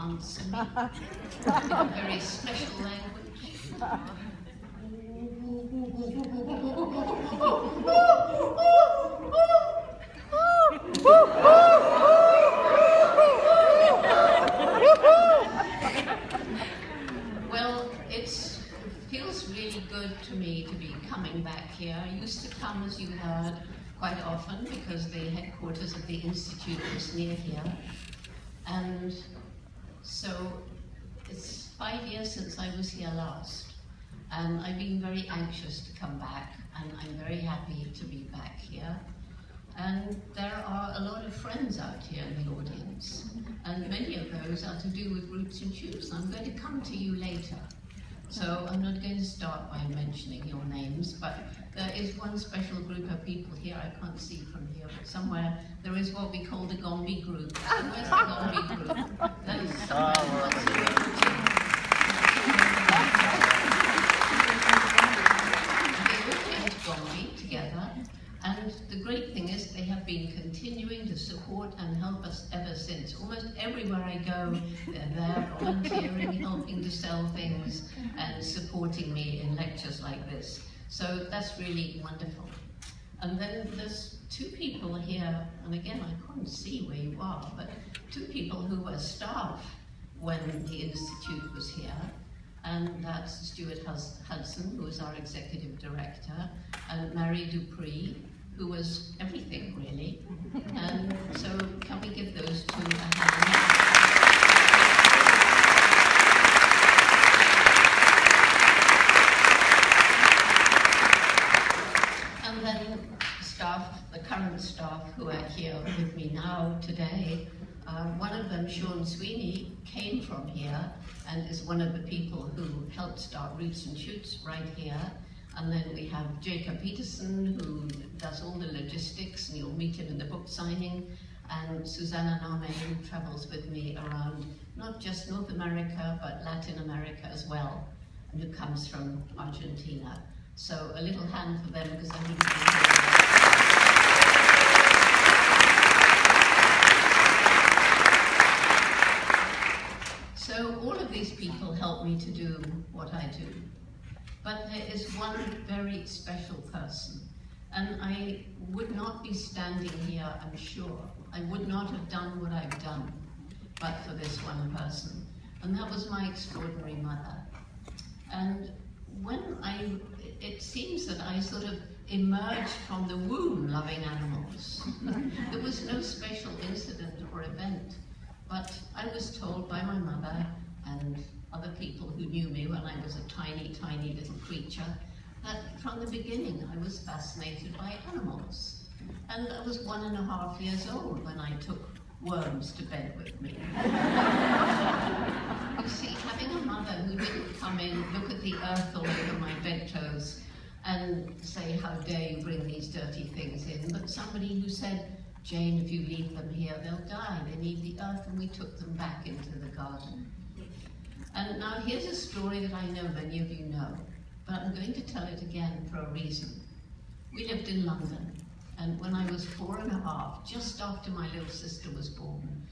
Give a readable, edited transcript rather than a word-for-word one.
answer me in a very special language. Well, it feels really good to me to be coming back here. I used to come, as you heard, quite often because the headquarters of the Institute was near here. And so it's 5 years since I was here last. And I've been very anxious to come back, and I'm very happy to be back here. And there are a lot of friends out here in the audience, and many of those are to do with Roots and Shoots. I'm going to come to you later, so I'm not going to start by mentioning your names, but there is one special group of people here, I can't see from here, but somewhere there is what we call the Gombe group. Where's the Gombe group? That is somewhere. They all came to Gombe together. And the great thing is they have been continuing to support and help us ever since. Almost everywhere I go, they're there volunteering, helping to sell things, and supporting me in lectures like this. So that's really wonderful. And then there's two people here, and again, I can't see where you are, but two people who were staff when the Institute was here. And that's Stuart Hudson, who was our executive director, and Mary Dupree, who was everything, really. And so can we give those two a hand? And then staff, the current staff who are here with me now today, one of them, Sean Sweeney, came from here and is one of the people who helped start Roots and Shoots right here. And then we have Jacob Peterson, who does all the logistics, and you'll meet him in the book signing, and Susanna Name, who travels with me around not just North America, but Latin America as well, and who comes from Argentina. So a little hand for them, because I wouldn't be here. So all of these people help me to do what I do. But there is one very special person, and I would not be standing here, I'm sure. I would not have done what I've done, but for this one person. And that was my extraordinary mother. And when it seems that I sort of emerged from the womb loving animals. There was no special incident or event, but I was told by my mother and other people who knew me when I was a tiny, tiny little creature, that from the beginning I was fascinated by animals. And I was 1.5 years old when I took worms to bed with me. You see, having a mother who didn't come in, look at the earth all over my bedclothes and say, how dare you bring these dirty things in, but somebody who said, Jane, if you leave them here, they'll die. They need the earth, and we took them back into the garden. And now here's a story that I know many of you know, but I'm going to tell it again for a reason. We lived in London, and when I was 4.5, just after my little sister was born,